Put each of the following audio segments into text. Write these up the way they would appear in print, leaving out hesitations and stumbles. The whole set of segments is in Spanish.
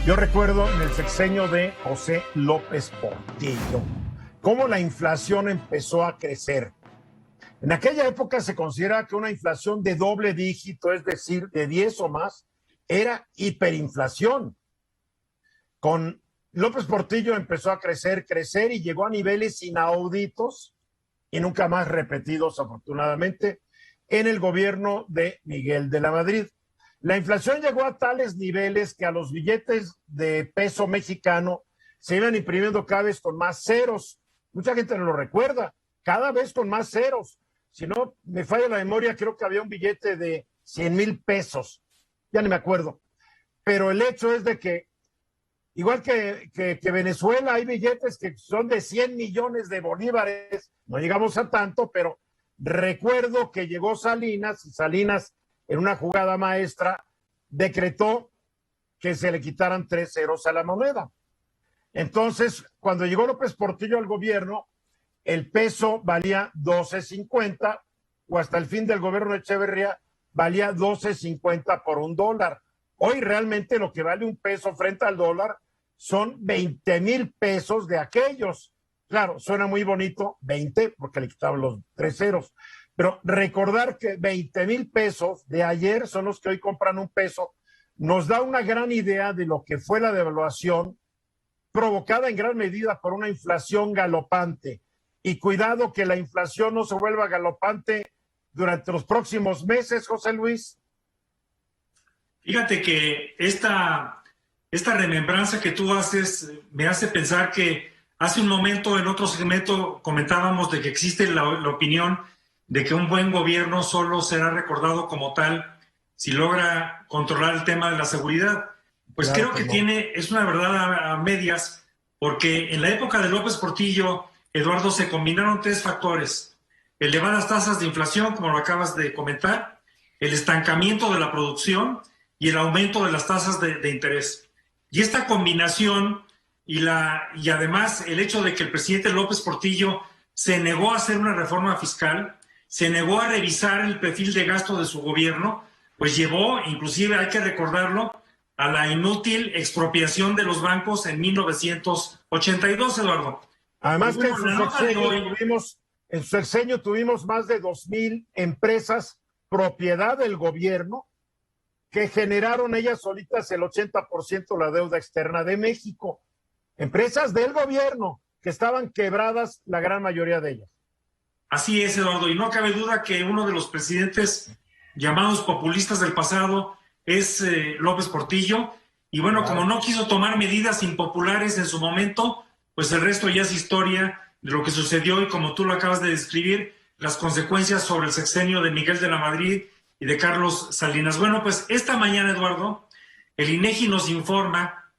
Yo recuerdo en el sexenio de José López Portillo cómo la inflación empezó a crecer. En aquella época se considera que una inflación de doble dígito, es decir, de 10 o más, era hiperinflación. Con López Portillo empezó a crecer y llegó a niveles inauditos y nunca más repetidos, afortunadamente, en el gobierno de Miguel de la Madrid. La inflación llegó a tales niveles que a los billetes de peso mexicano se iban imprimiendo cada vez con más ceros. Mucha gente no lo recuerda, cada vez con más ceros. Si no me falla la memoria, creo que había un billete de 100,000 pesos. Ya ni me acuerdo. Pero el hecho es de que, igual que Venezuela, hay billetes que son de 100 millones de bolívares. No llegamos a tanto, pero recuerdo que llegó Salinas, y Salinas, en una jugada maestra, decretó que se le quitaran 3 ceros a la moneda. Entonces, cuando llegó López Portillo al gobierno, el peso valía 12.50, o hasta el fin del gobierno de Echeverría valía 12.50 por $1. Hoy realmente lo que vale un peso frente al dólar son 20,000 pesos de aquellos. Claro, suena muy bonito, 20, porque le quitaban los 3 ceros. Pero recordar que 20,000 pesos de ayer son los que hoy compran un peso, nos da una gran idea de lo que fue la devaluación, provocada en gran medida por una inflación galopante. Y cuidado que la inflación no se vuelva galopante durante los próximos meses, José Luis. Fíjate que esta remembranza que tú haces me hace pensar que hace un momento en otro segmento comentábamos de que existe la opinión de que un buen gobierno solo será recordado como tal si logra controlar el tema de la seguridad. Pues claro, creo que no. Es una verdad a medias, porque en la época de López Portillo, Eduardo, se combinaron 3 factores: elevadas tasas de inflación, como lo acabas de comentar, el estancamiento de la producción y el aumento de las tasas de interés. Y esta combinación y además el hecho de que el presidente López Portillo se negó a hacer una reforma fiscal, se negó a revisar el perfil de gasto de su gobierno, pues llevó, inclusive hay que recordarlo, a la inútil expropiación de los bancos en 1982, Eduardo. Además que en su sexenio tuvimos más de 2,000 empresas propiedad del gobierno que generaron ellas solitas el 80% de la deuda externa de México. Empresas del gobierno que estaban quebradas, la gran mayoría de ellas. Así es, Eduardo, y no cabe duda que uno de los presidentes llamados populistas del pasado es López Portillo, y bueno, claro, como no quiso tomar medidas impopulares en su momento, pues el resto ya es historia de lo que sucedió, y como tú lo acabas de describir, las consecuencias sobre el sexenio de Miguel de la Madrid y de Carlos Salinas. Bueno, pues esta mañana, Eduardo, el INEGI nos informa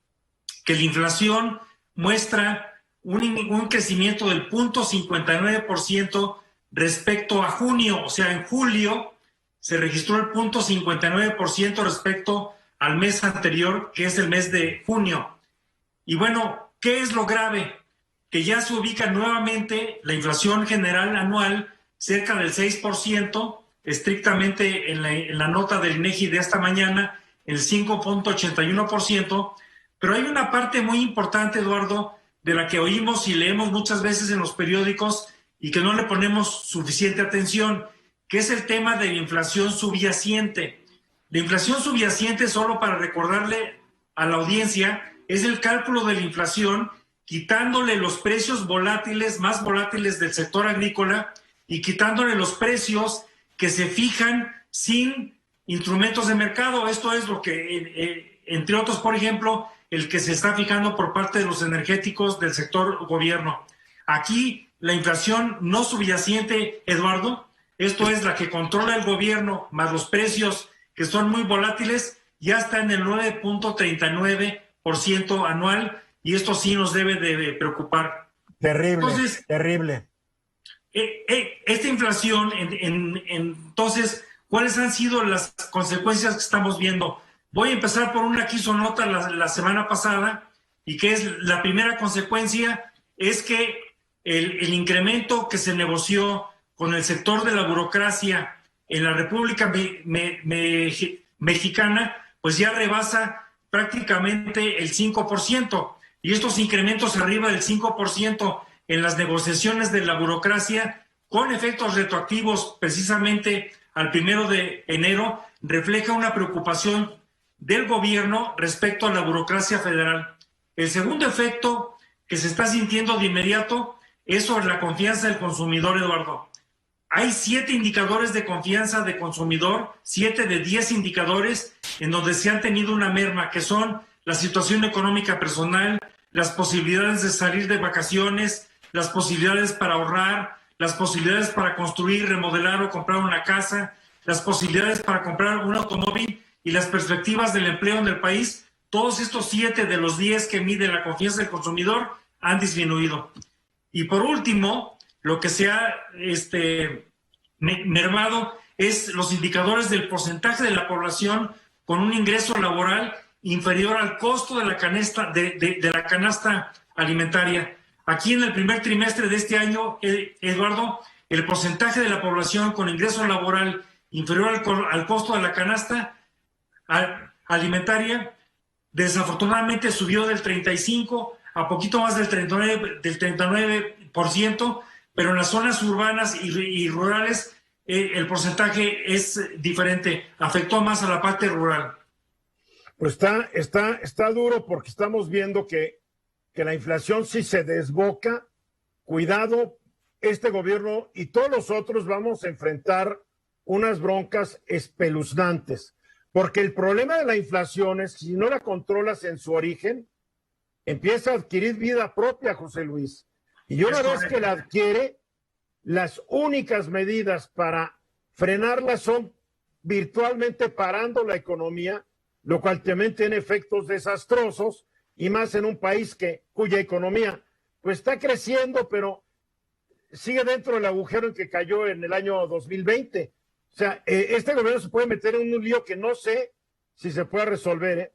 que la inflación muestra un crecimiento del 0.59% respecto a junio. O sea, en julio se registró el 0.59% respecto al mes anterior, que es el mes de junio. Y bueno, ¿qué es lo grave? Que ya se ubica nuevamente la inflación general anual cerca del 6%, estrictamente en la nota del INEGI de esta mañana, el 5.81%, pero hay una parte muy importante, Eduardo, de la que oímos y leemos muchas veces en los periódicos y que no le ponemos suficiente atención, que es el tema de la inflación subyacente. La inflación subyacente, solo para recordarle a la audiencia, es el cálculo de la inflación quitándole los precios volátiles, más volátiles del sector agrícola, y quitándole los precios que se fijan sin instrumentos de mercado. Esto es lo que, entre otros, por ejemplo, el que se está fijando por parte de los energéticos del sector gobierno. Aquí la inflación no subyacente, Eduardo, esto es la que controla el gobierno, más los precios que son muy volátiles, ya está en el 9.39% anual, y esto sí nos debe de preocupar. Terrible, entonces, terrible. Esta inflación, entonces, ¿cuáles han sido las consecuencias que estamos viendo? Voy a empezar por una que hizo nota la semana pasada, y que es la primera consecuencia, es que el incremento que se negoció con el sector de la burocracia en la República Mexicana, pues ya rebasa prácticamente el 5%. Y estos incrementos arriba del 5% en las negociaciones de la burocracia, con efectos retroactivos precisamente al 1 de enero, refleja una preocupación del gobierno respecto a la burocracia federal. El segundo efecto que se está sintiendo de inmediato es sobre la confianza del consumidor, Eduardo. Hay 7 indicadores de confianza de consumidor, 7 de 10 indicadores en donde se han tenido una merma, que son la situación económica personal, las posibilidades de salir de vacaciones, las posibilidades para ahorrar, las posibilidades para construir, remodelar o comprar una casa, las posibilidades para comprar un automóvil y las perspectivas del empleo en el país. Todos estos 7 de los 10 que mide la confianza del consumidor han disminuido. Y por último, lo que se ha mermado es los indicadores del porcentaje de la población con un ingreso laboral inferior al costo de la canasta, de la canasta alimentaria. Aquí en el primer trimestre de este año, Eduardo, el porcentaje de la población con ingreso laboral inferior al costo de la canasta alimentaria desafortunadamente subió del 35% a poquito más del 39%, pero en las zonas urbanas y rurales el porcentaje es diferente, afectó más a la parte rural. Pues está duro porque estamos viendo que la inflación sí se desboca. Cuidado, este gobierno y todos los otros vamos a enfrentar unas broncas espeluznantes, porque el problema de la inflación es que si no la controlas en su origen, empieza a adquirir vida propia, José Luis. Y una vez que la adquiere, las únicas medidas para frenarla son virtualmente parando la economía, lo cual también tiene efectos desastrosos, y más en un país cuya economía pues está creciendo, pero sigue dentro del agujero en que cayó en el año 2020. O sea, este gobierno se puede meter en un lío que no sé si se puede resolver, ¿eh?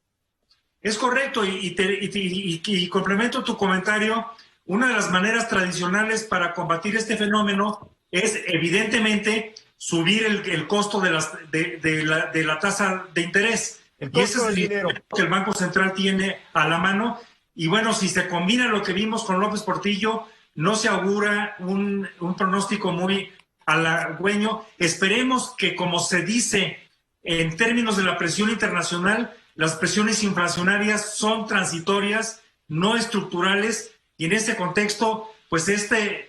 Es correcto, y complemento tu comentario. Una de las maneras tradicionales para combatir este fenómeno es evidentemente subir el costo de la tasa de interés. Y ese es el dinero que el Banco Central tiene a la mano. Y bueno, si se combina lo que vimos con López Portillo, no se augura un pronóstico muy halagüeño. Esperemos que, como se dice en términos de la presión internacional, las presiones inflacionarias son transitorias, no estructurales, y en este contexto, pues este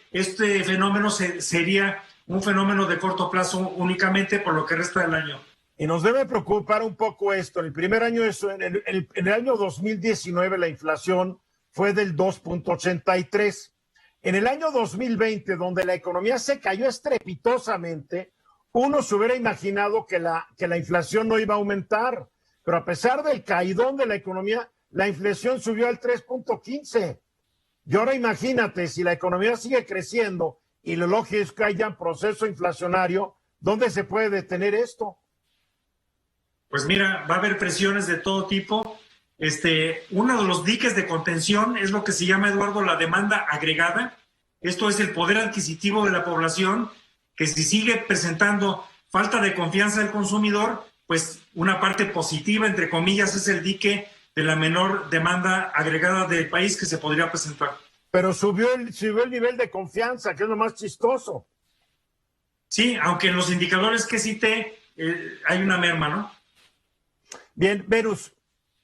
fenómeno sería un fenómeno de corto plazo únicamente por lo que resta del año. Y nos debe preocupar un poco esto. En el primer año, en el año 2019, la inflación fue del 2.83. En el año 2020, donde la economía se cayó estrepitosamente, uno se hubiera imaginado que la inflación no iba a aumentar. Pero a pesar del caidón de la economía, la inflación subió al 3.15. Y ahora imagínate, si la economía sigue creciendo y lo lógico es que haya un proceso inflacionario, ¿dónde se puede detener esto? Pues mira, va a haber presiones de todo tipo. Uno de los diques de contención es lo que se llama, Eduardo, la demanda agregada. Esto es el poder adquisitivo de la población, que si sigue presentando falta de confianza del consumidor, pues una parte positiva, entre comillas, es el dique de la menor demanda agregada del país que se podría presentar. Pero subió el nivel de confianza, que es lo más chistoso. Sí, aunque en los indicadores que cité hay una merma, ¿no? Bien, Verus.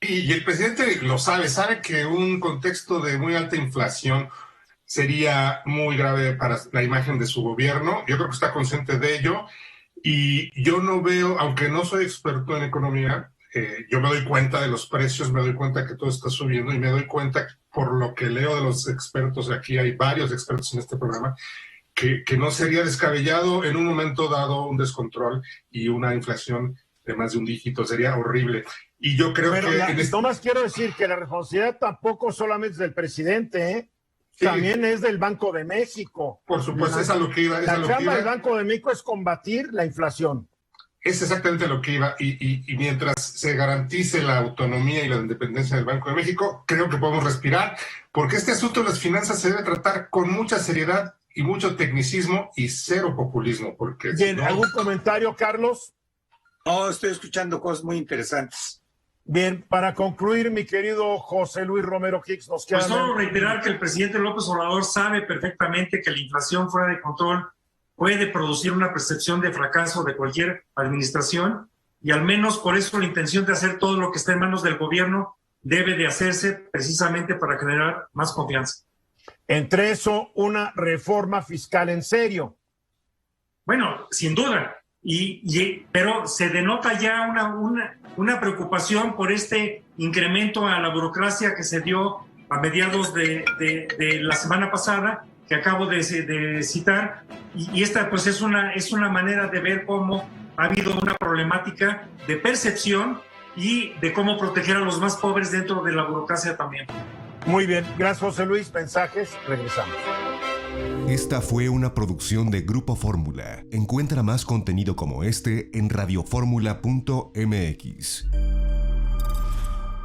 Y el presidente lo sabe que un contexto de muy alta inflación sería muy grave para la imagen de su gobierno. Yo creo que está consciente de ello. Y yo no veo, aunque no soy experto en economía, yo me doy cuenta de los precios, me doy cuenta que todo está subiendo y me doy cuenta, por lo que leo de los expertos, aquí hay varios expertos en este programa, que no sería descabellado en un momento dado un descontrol y una inflación de más de un dígito, sería horrible. Y yo creo Tomás, quiero decir que la responsabilidad tampoco solamente es del presidente, ¿eh? Sí. También es del Banco de México. Por supuesto, es a lo que iba. La chamba del Banco de México es combatir la inflación. Es exactamente lo que iba. Y mientras se garantice la autonomía y la independencia del Banco de México, creo que podemos respirar, porque este asunto de las finanzas se debe tratar con mucha seriedad y mucho tecnicismo y cero populismo. Bien, ¿algún comentario, Carlos? No, estoy escuchando cosas muy interesantes. Bien, para concluir, mi querido José Luis Romero Hicks, nos queda... Pues solo reiterar que el presidente López Obrador sabe perfectamente que la inflación fuera de control puede producir una percepción de fracaso de cualquier administración, y al menos por eso la intención de hacer todo lo que está en manos del gobierno debe de hacerse precisamente para generar más confianza. Entre eso, una reforma fiscal en serio. Bueno, sin duda, pero se denota ya una preocupación por este incremento a la burocracia que se dio a mediados de la semana pasada, que acabo de citar, y esta pues es una manera de ver cómo ha habido una problemática de percepción y de cómo proteger a los más pobres dentro de la burocracia también. Muy bien, gracias José Luis, mensajes, regresamos. Esta fue una producción de Grupo Fórmula. Encuentra más contenido como este en radioformula.mx.